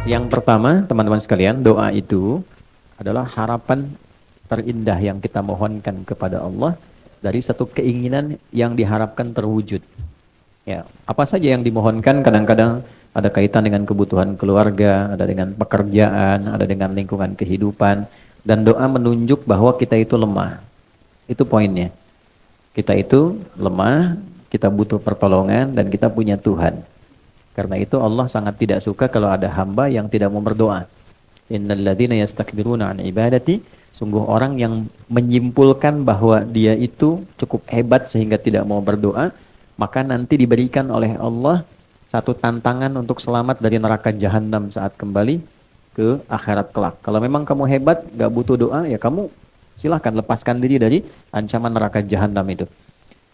Yang pertama, teman-teman sekalian, doa itu adalah harapan terindah yang kita mohonkan kepada Allah dari satu keinginan yang diharapkan terwujud. Ya, apa saja yang dimohonkan kadang-kadang ada kaitan dengan kebutuhan keluarga, ada dengan pekerjaan, ada dengan lingkungan kehidupan, dan doa menunjuk bahwa kita itu lemah. Itu poinnya. Kita itu lemah, kita butuh pertolongan, dan kita punya Tuhan. Karena itu Allah sangat tidak suka kalau ada hamba yang tidak mau berdoa. Innal ladzina yastakbiruna an ibadati, sungguh orang yang menyimpulkan bahwa dia itu cukup hebat sehingga tidak mau berdoa, maka nanti diberikan oleh Allah satu tantangan untuk selamat dari neraka jahanam saat kembali ke akhirat kelak. Kalau memang kamu hebat, gak butuh doa, ya kamu silahkan lepaskan diri dari ancaman neraka jahanam itu.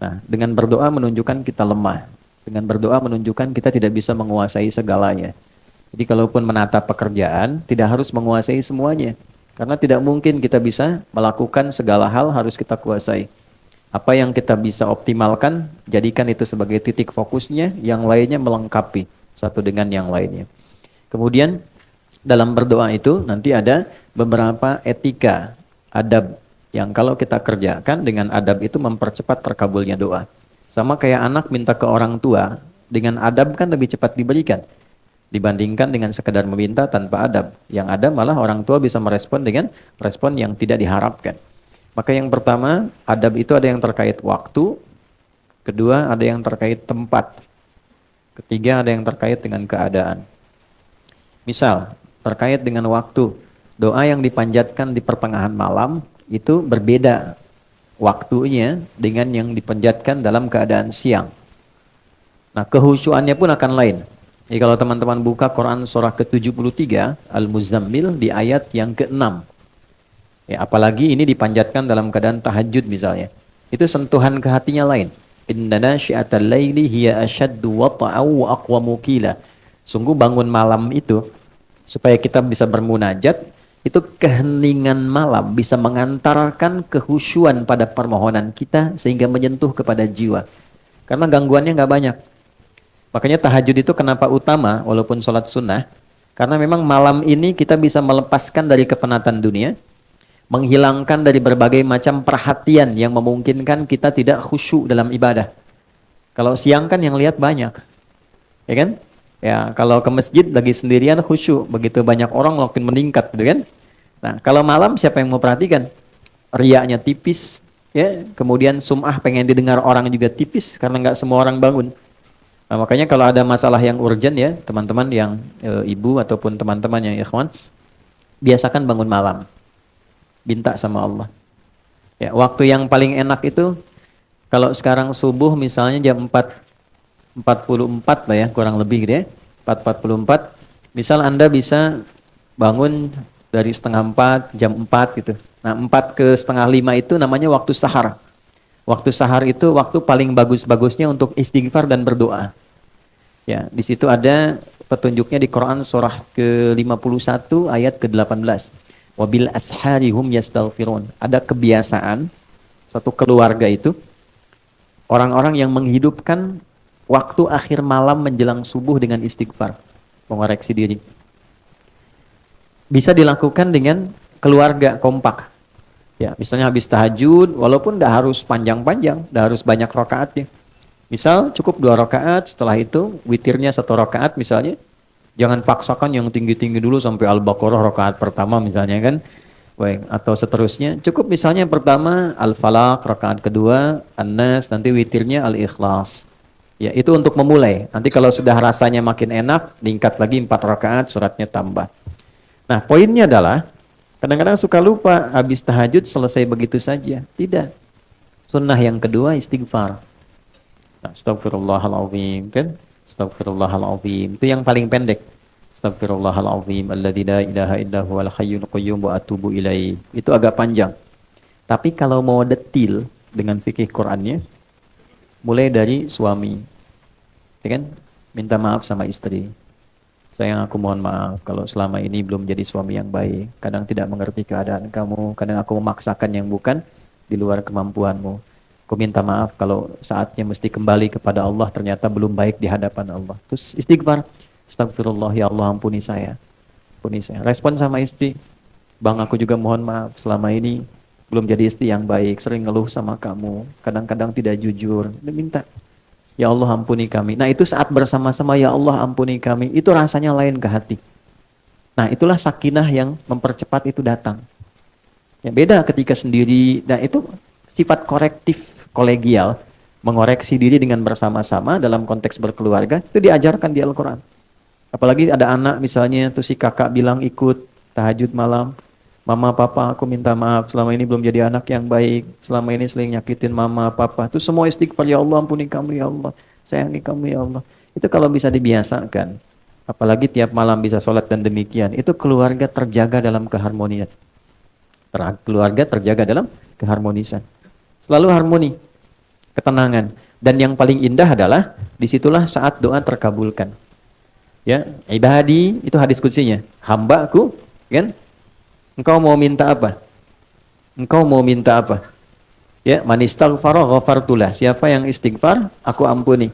Nah, dengan berdoa menunjukkan kita lemah. Dengan berdoa menunjukkan kita tidak bisa menguasai segalanya. Jadi kalaupun menata pekerjaan, tidak harus menguasai semuanya. Karena tidak mungkin kita bisa melakukan segala hal harus kita kuasai. Apa yang kita bisa optimalkan, jadikan itu sebagai titik fokusnya, yang lainnya melengkapi satu dengan yang lainnya. Kemudian dalam berdoa itu nanti ada beberapa etika, adab, yang kalau kita kerjakan dengan adab itu mempercepat terkabulnya doa. Sama kayak anak minta ke orang tua, dengan adab kan lebih cepat diberikan dibandingkan dengan sekedar meminta tanpa adab. Yang ada malah orang tua bisa merespon dengan respon yang tidak diharapkan. Maka yang pertama, adab itu ada yang terkait waktu, kedua ada yang terkait tempat, ketiga ada yang terkait dengan keadaan. Misal, terkait dengan waktu, doa yang dipanjatkan di pertengahan malam itu berbeda waktunya dengan yang dipanjatkan dalam keadaan siang. Nah, kehusyuannya pun akan lain. Jadi kalau teman-teman buka Quran surah ke-73 Al-Muzammil di ayat yang ke-6. Ya, apalagi ini dipanjatkan dalam keadaan tahajud misalnya. Itu sentuhan ke hatinya lain. Inna nasyi'atal laili hiya asyaddu wata'aw wa aqwamu qila. Sungguh bangun malam itu supaya kita bisa bermunajat, itu keheningan malam bisa mengantarkan kehusyuan pada permohonan kita sehingga menyentuh kepada jiwa. Karena gangguannya nggak banyak. Makanya tahajud itu kenapa utama walaupun sholat sunnah? Karena memang malam ini kita bisa melepaskan dari kepenatan dunia, menghilangkan dari berbagai macam perhatian yang memungkinkan kita tidak khusyuk dalam ibadah. Kalau siang kan yang lihat banyak, ya kan? Ya, kalau ke masjid lagi sendirian khusyuk, begitu banyak orang makin meningkat, gitu kan? Nah, kalau malam siapa yang mau perhatikan? Riaknya tipis, ya. Kemudian sum'ah pengen didengar orang juga tipis karena nggak semua orang bangun. Nah, makanya kalau ada masalah yang urgent ya, teman-teman yang ibu ataupun teman-teman yang ikhwan, biasakan bangun malam. Minta sama Allah. Ya, waktu yang paling enak itu kalau sekarang subuh misalnya jam 4.44 lah ya, kurang lebih gitu ya. 4.44. Misal Anda bisa bangun dari setengah 4, jam 4 gitu. Nah, 4 ke setengah 5 itu namanya waktu sahar. Waktu sahar itu waktu paling bagus-bagusnya untuk istighfar dan berdoa. Ya, di situ ada petunjuknya di Quran surah ke-51 ayat ke-18. Wabil ashari hum yastaghfirun. Ada kebiasaan satu keluarga itu orang-orang yang menghidupkan waktu akhir malam menjelang subuh dengan istighfar, mengoreksi diri. Bisa dilakukan dengan keluarga kompak. Ya, misalnya habis tahajud, walaupun tidak harus panjang-panjang, tidak harus banyak rakaatnya. Misal cukup 2 rakaat, setelah itu witirnya 1 rakaat misalnya. Jangan paksakan yang tinggi-tinggi dulu sampai Al-Baqarah rakaat pertama misalnya kan. Baik, atau seterusnya. Cukup misalnya pertama Al-Falaq, rakaat kedua An-Nas, nanti witirnya Al-Ikhlas. Ya, itu untuk memulai. Nanti kalau sudah rasanya makin enak, tingkat lagi 4 rakaat, suratnya tambah. Nah, poinnya adalah kadang-kadang suka lupa habis tahajud selesai begitu saja. Tidak. Sunnah yang kedua istighfar. Nah, Astaghfirullahaladzim kan? Astaghfirullahaladzim. Itu yang paling pendek. Astaghfirullahaladzim alladzi la ilaha illa huwal hayyul qayyum wa atubu ilaih. Itu agak panjang. Tapi kalau mau detil dengan fikih Qur'annya, mulai dari suami. Ya kan? Minta maaf sama istri. Sayang, aku mohon maaf kalau selama ini belum jadi suami yang baik. Kadang tidak mengerti keadaan kamu. Kadang aku memaksakan yang bukan di luar kemampuanmu. Aku minta maaf kalau saatnya mesti kembali kepada Allah ternyata belum baik di hadapan Allah. Terus istighfar. Astagfirullah, ya Allah ampuni saya. ampuni saya. Respon sama istri, bang aku juga mohon maaf selama ini belum jadi istri yang baik, sering ngeluh sama kamu, kadang-kadang tidak jujur. Dia minta, ya Allah ampuni kami. Nah itu saat bersama-sama, ya Allah ampuni kami, itu rasanya lain ke hati. Nah itulah sakinah yang mempercepat itu datang. Ya, beda ketika sendiri, dan itu sifat korektif kolegial, mengoreksi diri dengan bersama-sama dalam konteks berkeluarga, itu diajarkan di Al-Quran. Apalagi ada anak misalnya, tuh si kakak bilang ikut tahajud malam, mama papa aku minta maaf, selama ini belum jadi anak yang baik, selama ini sering nyakitin mama papa, itu semua istighfar, ya Allah ampuni kamu ya Allah, sayangi kamu ya Allah. Itu kalau bisa dibiasakan, apalagi tiap malam bisa sholat dan demikian, itu keluarga terjaga dalam keharmonian. Keluarga terjaga dalam keharmonisan. Selalu harmoni, ketenangan. Dan yang paling indah adalah disitulah saat doa terkabulkan. Ya, ibadi itu hadis kutsinya. Hambaku, kan? Engkau mau minta apa? Engkau mau minta apa? Ya, man istaghfara ghafartulah. Siapa yang istighfar, aku ampuni.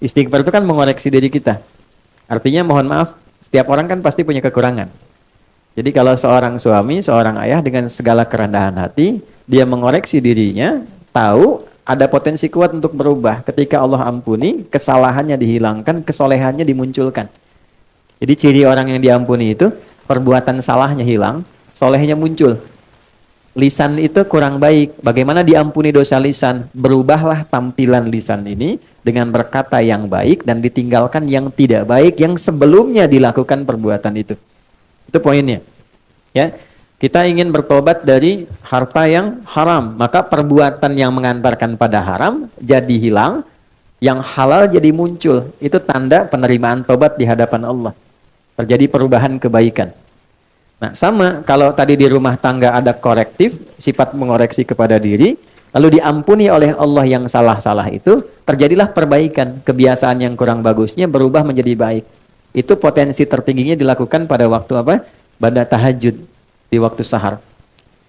Istighfar itu kan mengoreksi diri kita. Artinya mohon maaf, setiap orang kan pasti punya kekurangan. Jadi kalau seorang suami, seorang ayah dengan segala kerendahan hati, dia mengoreksi dirinya, tahu ada potensi kuat untuk berubah. Ketika Allah ampuni, kesalahannya dihilangkan, kesolehannya dimunculkan. Jadi ciri orang yang diampuni itu, perbuatan salahnya hilang, solehnya muncul. Lisan itu kurang baik. Bagaimana diampuni dosa lisan? Berubahlah tampilan lisan ini dengan berkata yang baik dan ditinggalkan yang tidak baik yang sebelumnya dilakukan perbuatan itu. Itu poinnya. Ya, kita ingin bertobat dari harta yang haram, maka perbuatan yang mengantarkan pada haram jadi hilang, yang halal jadi muncul. Itu tanda penerimaan tobat di hadapan Allah. Terjadi perubahan kebaikan. Nah, sama kalau tadi di rumah tangga ada korektif, sifat mengoreksi kepada diri, lalu diampuni oleh Allah yang salah-salah itu, terjadilah perbaikan. Kebiasaan yang kurang bagusnya berubah menjadi baik. Itu potensi tertingginya dilakukan pada waktu apa? Pada tahajud, di waktu sahar.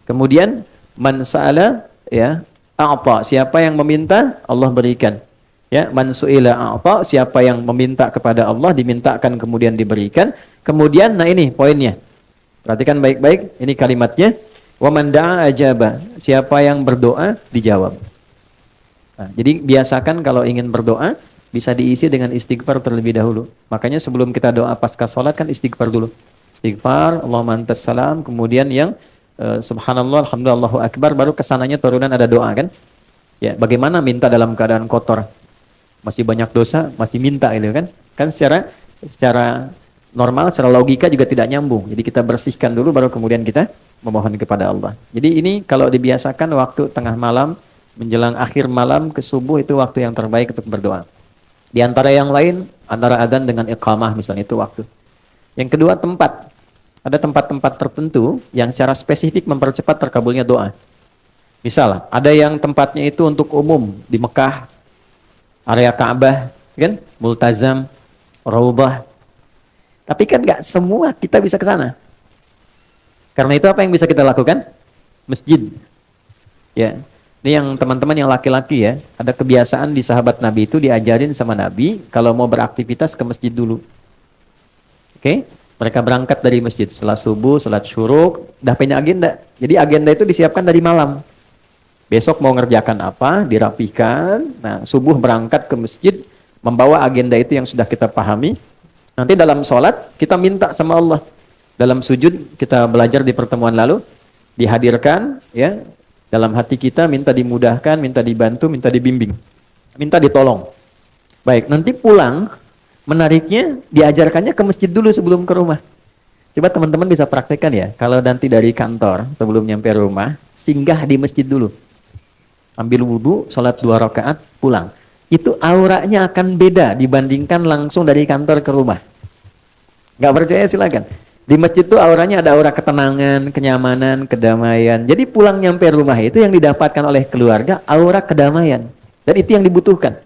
Kemudian man sa'ala, ya, a'ta, siapa yang meminta Allah berikan. Ya, man su'ila a'ta, siapa yang meminta kepada Allah dimintakan kemudian diberikan. Kemudian nah ini poinnya. Perhatikan baik-baik, ini kalimatnya. Wa man da'a ajaba, siapa yang berdoa dijawab. Nah, jadi biasakan kalau ingin berdoa bisa diisi dengan istighfar terlebih dahulu. Makanya sebelum kita doa pasca sholat kan istighfar dulu. Istighfar, Allahumma antas salam, kemudian yang subhanallah, alhamdulillah, Allahu akbar, baru kesananya turunan ada doa kan. Ya, bagaimana minta dalam keadaan kotor? Masih banyak dosa, masih minta gitu kan. Kan secara normal, secara logika juga tidak nyambung. Jadi kita bersihkan dulu baru kemudian kita memohon kepada Allah. Jadi ini kalau dibiasakan waktu tengah malam, menjelang akhir malam ke subuh itu waktu yang terbaik untuk berdoa. Di antara yang lain, antara adzan dengan iqamah misalnya itu waktu. Yang kedua tempat. Ada tempat-tempat tertentu yang secara spesifik mempercepat terkabulnya doa. Misal, ada yang tempatnya itu untuk umum di Mekah, area Ka'bah, kan? Multazam, Raubah. Tapi kan nggak semua kita bisa ke sana. Karena itu apa yang bisa kita lakukan? Masjid. Ya. Ini yang teman-teman yang laki-laki ya, ada kebiasaan di sahabat Nabi itu diajarin sama Nabi, kalau mau beraktivitas ke masjid dulu. Oke? Mereka berangkat dari masjid setelah subuh, salat syuruk, udah punya agenda. Jadi agenda itu disiapkan dari malam. Besok mau ngerjakan apa, dirapikan. Nah, subuh berangkat ke masjid, membawa agenda itu yang sudah kita pahami. Nanti dalam sholat, kita minta sama Allah. Dalam sujud, kita belajar di pertemuan lalu, dihadirkan, ya, dalam hati kita minta dimudahkan, minta dibantu, minta dibimbing, minta ditolong. Baik, nanti pulang, menariknya diajarkannya ke masjid dulu sebelum ke rumah. Coba teman-teman bisa praktekkan ya, kalau nanti dari kantor sebelum nyampe rumah, singgah di masjid dulu. Ambil wudhu, sholat 2 rakaat, pulang. Itu auranya akan beda dibandingkan langsung dari kantor ke rumah. Nggak percaya silakan. Di masjid itu auranya ada aura ketenangan, kenyamanan, kedamaian. Jadi pulang nyampe rumah itu yang didapatkan oleh keluarga, aura kedamaian. Dan itu yang dibutuhkan.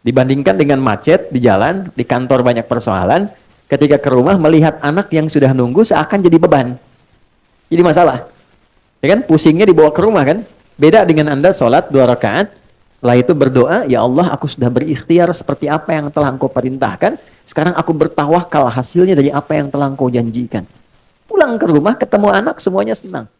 Dibandingkan dengan macet di jalan, di kantor banyak persoalan, ketika ke rumah melihat anak yang sudah nunggu seakan jadi beban. Jadi masalah. Ya kan? Pusingnya dibawa ke rumah kan? Beda dengan Anda sholat 2 rakaat, Setelah itu berdoa, ya Allah, aku sudah berikhtiar seperti apa yang telah Engkau perintahkan. Sekarang aku bertawakal hasilnya dari apa yang telah Engkau janjikan. Pulang ke rumah, ketemu anak, semuanya senang.